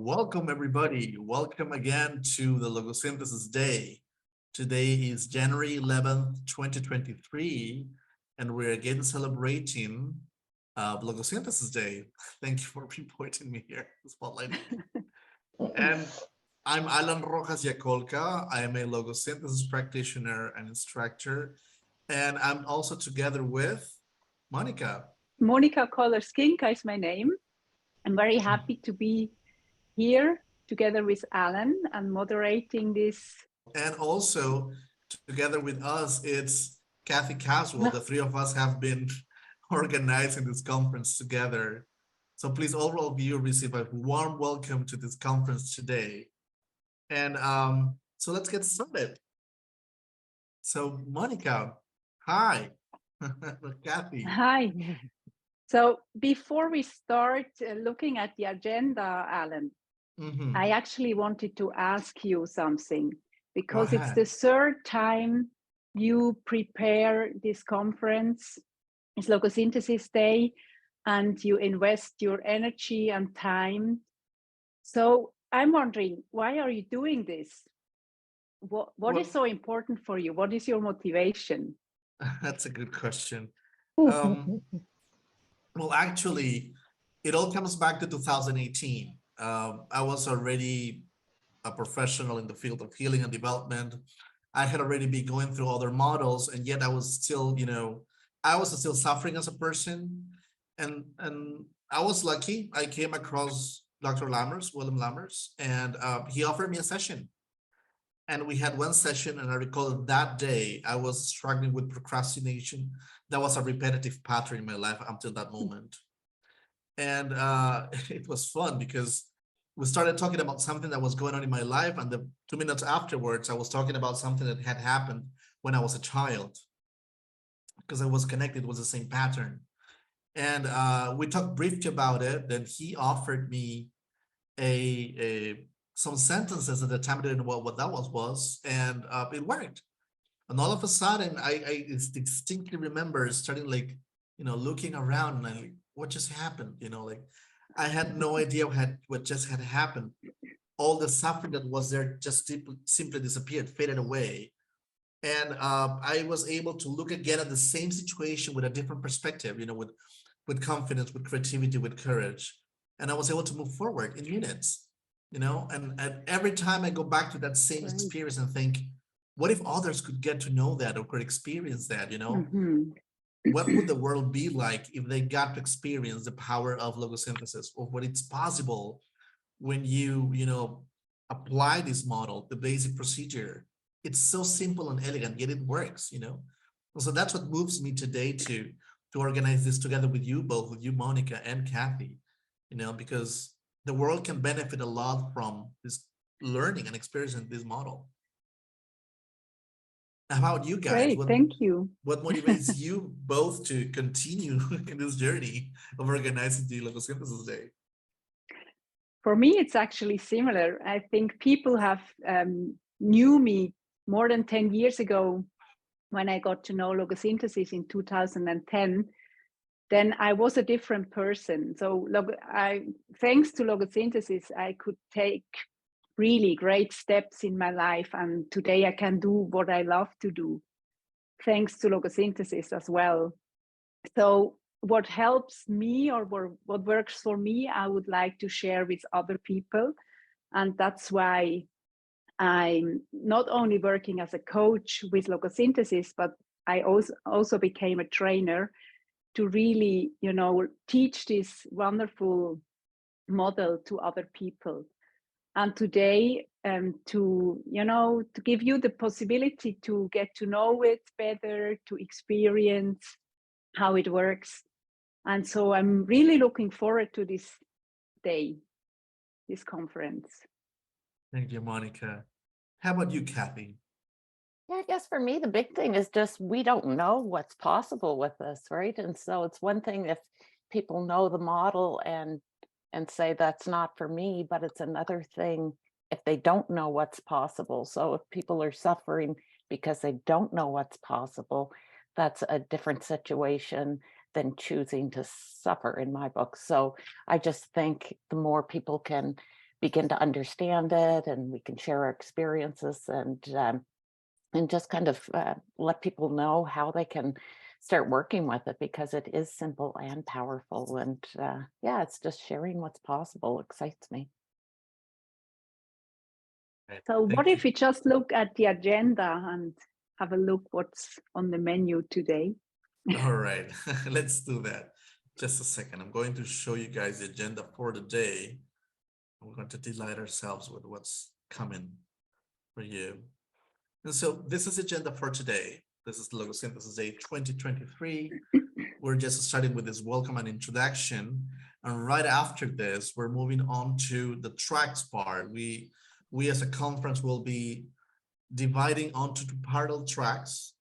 Welcome, everybody. Welcome again to the Logosynthesis Day. Today is January 11th, 2023, and we're again celebrating Logosynthesis Day. Thank you for reporting me here, spotlighting me. And I'm Alan Rojas Yacolca. I am a Logosynthesis practitioner and instructor, and I'm also together with Monika. Monika Koller Schinca is my name. I'm very happy to be here together with Alan and moderating this. And also together with us, it's Kathy Caswell. The three of us have been organizing this conference together. So please, all of you receive a warm welcome to this conference today. And so let's get started. So Monika, hi. Kathy. Hi. So before we start looking at the agenda, Alan, I actually wanted to ask you something, because it's the third time you prepare this conference, it's Logosynthesis Day, and you invest your energy and time. So I'm wondering, why are you doing this? What is so important for you? What is your motivation? That's a good question. Well, actually, it all comes back to 2018. I was already a professional in the field of healing and development. I had already been going through other models, and yet I was still, I was still suffering as a person. And I was lucky. I came across Dr. Lammers, Willem Lammers, and he offered me a session. And we had one session, and I recall that day I was struggling with procrastination. That was a repetitive pattern in my life until that moment. And it was fun because we started talking about something that was going on in my life, and the 2 minutes afterwards, I was talking about something that had happened when I was a child, because I was connected with the same pattern. And we talked briefly about it. Then he offered me some sentences. At the time I didn't know what that was, and it worked. And all of a sudden, I distinctly remember starting looking around, and what just happened? I had no idea what just had happened. All the suffering that was there just simply disappeared, faded away. And I was able to look again at the same situation with a different perspective, with confidence, with creativity, with courage. And I was able to move forward in minutes, and every time I go back to that same experience and think, what if others could get to know that or could experience that, What would the world be like if they got to experience the power of logosynthesis, or what it's possible when you apply this model, the basic procedure? It's so simple and elegant, yet it works, So that's what moves me today to organize this together with you both, with you, Monika and Kathy, because the world can benefit a lot from this learning and experiencing this model. How about you guys? Great, thank you. What motivates you both to continue in this journey of organizing the Logosynthesis Day? For me, it's actually similar. I think people have knew me more than 10 years ago when I got to know Logosynthesis in 2010. Then I was a different person. So thanks to Logosynthesis, I could take really great steps in my life. And today I can do what I love to do, thanks to Logosynthesis as well. So what helps me, or what works for me, I would like to share with other people. And that's why I'm not only working as a coach with Logosynthesis, but I also became a trainer to really, teach this wonderful model to other people. And today, to give you the possibility to get to know it better, to experience how it works. And so I'm really looking forward to this day, this conference. Thank you, Monika. How about you, Kathy? Yeah, I guess for me, the big thing is just we don't know what's possible with this, right? And so it's one thing if people know the model and say that's not for me, but it's another thing if they don't know what's possible. So if people are suffering because they don't know what's possible, that's a different situation than choosing to suffer in my book. So I just think the more people can begin to understand it, and we can share our experiences and just kind of let people know how they can start working with it, because it is simple and powerful. And yeah, it's just sharing what's possible excites me. Right. So Thank what you. if we just look at the agenda and have a look what's on the menu today? All right, let's do that. Just a second. I'm going to show you guys the agenda for the day. We're going to delight ourselves with what's coming for you. And so this is the agenda for today. This is Logosynthesis Day 2023. We're just starting with this welcome and introduction. And right after this, we're moving on to the tracks part. We as a conference will be dividing onto two parallel tracks,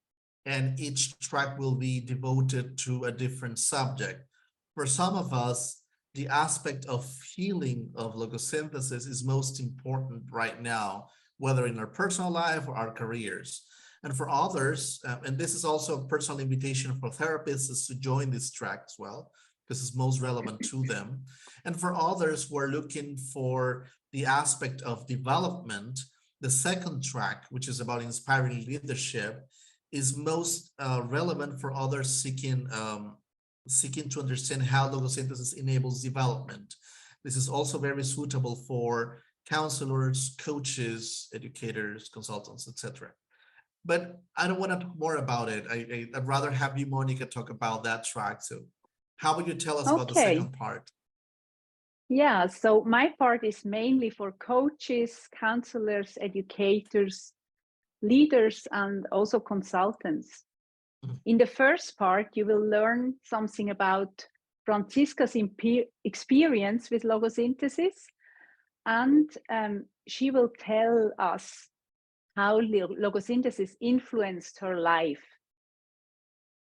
and each track will be devoted to a different subject. For some of us, the aspect of healing of logosynthesis is most important right now, whether in our personal life or our careers. And for others, and this is also a personal invitation for therapists, is to join this track as well, because it's most relevant to them. And for others, we're looking for the aspect of development. The second track, which is about inspiring leadership, is most relevant for others seeking to understand how logosynthesis enables development. This is also very suitable for counselors, coaches, educators, consultants, etc. But I don't want to talk more about it. I'd rather have you, Monika, talk about that track. So how would you tell us about the second part? Yeah, so my part is mainly for coaches, counselors, educators, leaders, and also consultants. In the first part, you will learn something about Franziska's experience with logosynthesis, and she will tell us how logosynthesis influenced her life,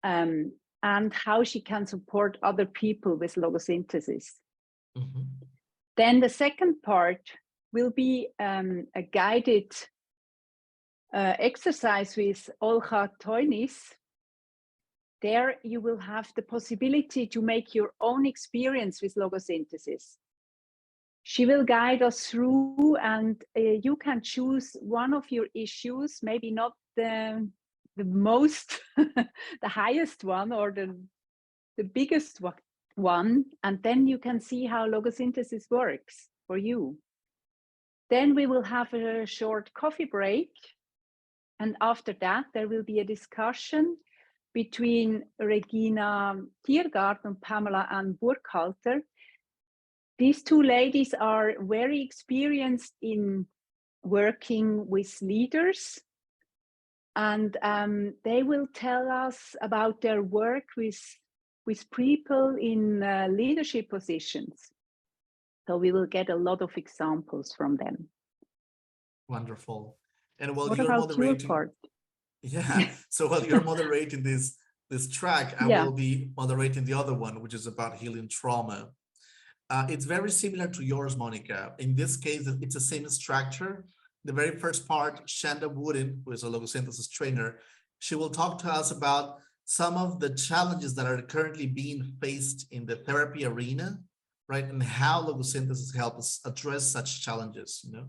and how she can support other people with logosynthesis. Mm-hmm. Then the second part will be a guided exercise with Olga Toinis. There you will have the possibility to make your own experience with logosynthesis. She will guide us through, and you can choose one of your issues, maybe not the most, the highest one or the biggest one, and then you can see how logosynthesis works for you. Then we will have a short coffee break, and after that there will be a discussion between Regina Tiergaard and Pamela Ann Burkhalter. These two ladies are very experienced in working with leaders, and they will tell us about their work with people in leadership positions. So we will get a lot of examples from them. Wonderful. And while what you're about moderating, your part? Yeah. So while you're moderating this track, I will be moderating the other one, which is about healing trauma. It's very similar to yours, Monika. In this case, it's the same structure. The very first part, Shanda Wooden, who is a logosynthesis trainer, she will talk to us about some of the challenges that are currently being faced in the therapy arena, right? And how logosynthesis helps us address such challenges. You know,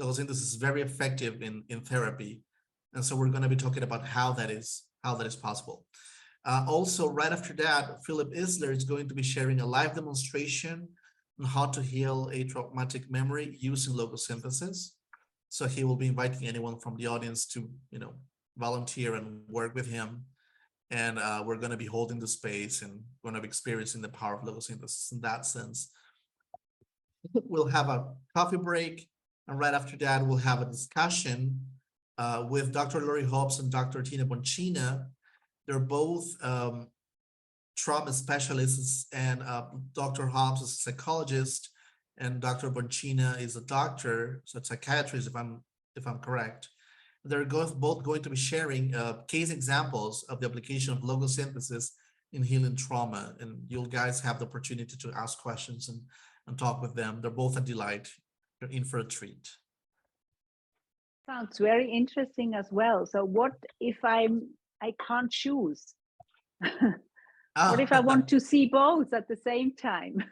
logosynthesis is very effective in therapy. And so we're going to be talking about how that is possible. Also, right after that, Philip Isler is going to be sharing a live demonstration on how to heal a traumatic memory using logosynthesis. So he will be inviting anyone from the audience to, volunteer and work with him. And we're going to be holding the space and going to be experiencing the power of logosynthesis in that sense. We'll have a coffee break. And right after that, we'll have a discussion with Dr. Lori Hobbs and Dr. Tina Boncina. They're both trauma specialists, and Dr. Hobbs is a psychologist, and Dr. Boncina is a doctor, so a psychiatrist, if I'm correct. They're both going to be sharing case examples of the application of logosynthesis in healing trauma, and you guys have the opportunity to ask questions and talk with them. They're both a delight. You're in for a treat. Sounds very interesting as well. So what if I can't choose? What if I want to see both at the same time?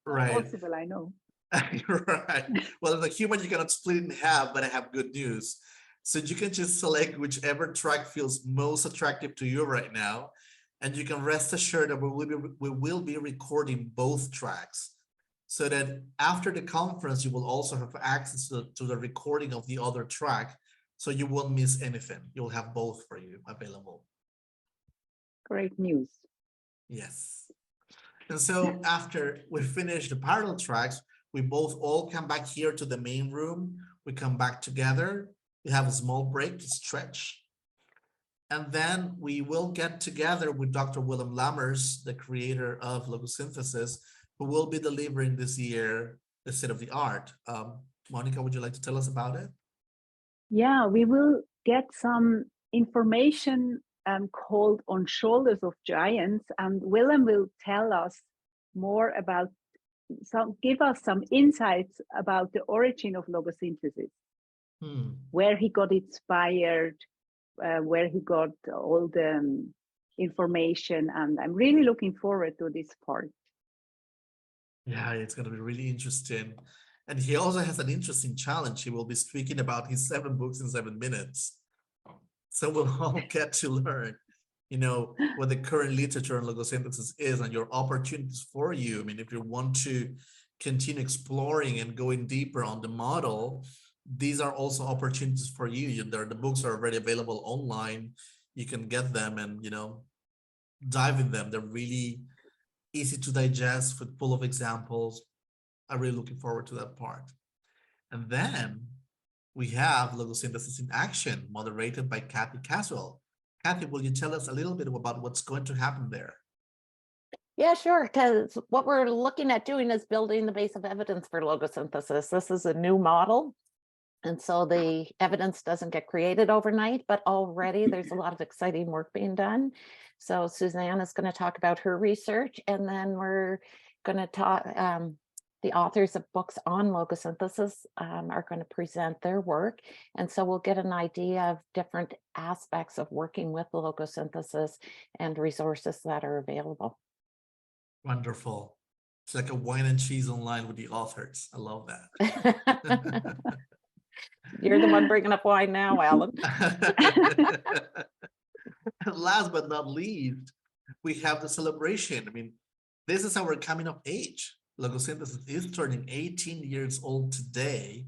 Right. Possible, I know. Right. Well, as a human, you cannot split it in half, but I have good news. So you can just select whichever track feels most attractive to you right now. And you can rest assured that we will be recording both tracks so that after the conference, you will also have access to the recording of the other track. So you won't miss anything. You'll have both for you available. Great news. Yes. And so after we finish the parallel tracks, we both all come back here to the main room. We come back together. We have a small break to stretch. And then we will get together with Dr. Willem Lammers, the creator of Logosynthesis, who will be delivering this year the state of the art. Monika, would you like to tell us about it? Yeah, we will get some information called On Shoulders of Giants, and Willem will tell us more about give us some insights about the origin of logosynthesis, where he got inspired, where he got all the information, and I'm really looking forward to this part. Yeah, it's going to be really interesting. And he also has an interesting challenge. He will be speaking about his 7 books in 7 minutes. So we'll all get to learn, you know, what the current literature on logosynthesis is and your opportunities for you. I mean, if you want to continue exploring and going deeper on the model, these are also opportunities for you. The books are already available online. You can get them and, you know, dive in them. They're really easy to digest, full of examples. I'm really looking forward to that part. And then we have Logosynthesis in Action, moderated by Kathy Caswell. Kathy, will you tell us a little bit about what's going to happen there? Yeah, sure. Because what we're looking at doing is building the base of evidence for logosynthesis. This is a new model. And so the evidence doesn't get created overnight, but already there's a lot of exciting work being done. So Suzanne is going to talk about her research, and then we're going to talk, the authors of books on logosynthesis are going to present their work. And so we'll get an idea of different aspects of working with logosynthesis and resources that are available. Wonderful. It's like a wine and cheese online with the authors. I love that. You're the one bringing up wine now, Alan. And last but not least, we have the celebration. I mean, this is our coming of age. Logosynthesis is turning 18 years old today,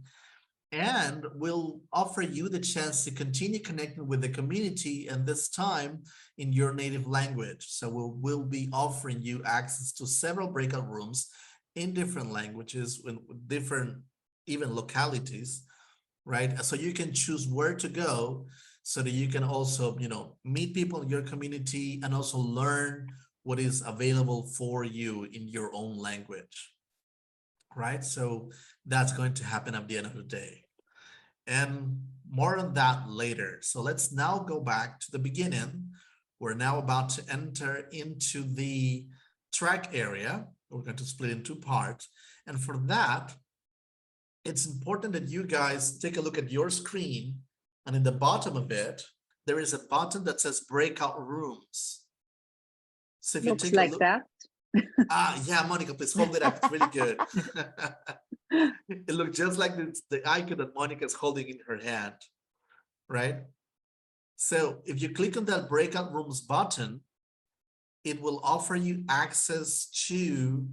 and we'll offer you the chance to continue connecting with the community, and this time in your native language. So we'll be offering you access to several breakout rooms in different languages, with different even localities, right? So you can choose where to go so that you can also, you know, meet people in your community and also learn what is available for you in your own language, right? So that's going to happen at the end of the day. And more on that later. So let's now go back to the beginning. We're now about to enter into the track area. We're going to split in 2 parts. And for that, it's important that you guys take a look at your screen, and in the bottom of it, there is a button that says breakout rooms. So if Looks you take like a look, that. yeah, Monika, please hold it up. It's really good. It looks just like the icon that Monika is holding in her hand, right? So if you click on that breakout rooms button, it will offer you access to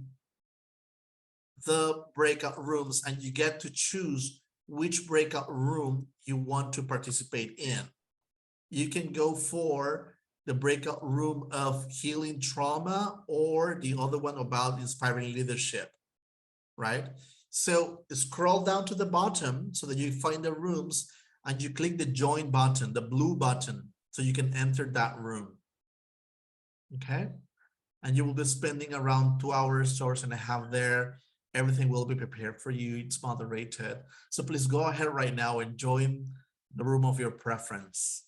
the breakout rooms, and you get to choose which breakout room you want to participate in. You can go for the breakout room of healing trauma or the other one about inspiring leadership, right? So scroll down to the bottom so that you find the rooms, and you click the join button, the blue button, so you can enter that room. Okay? And you will be spending around 2 hours, 2 hours and a half there. Everything will be prepared for you. It's moderated. So please go ahead right now and join the room of your preference.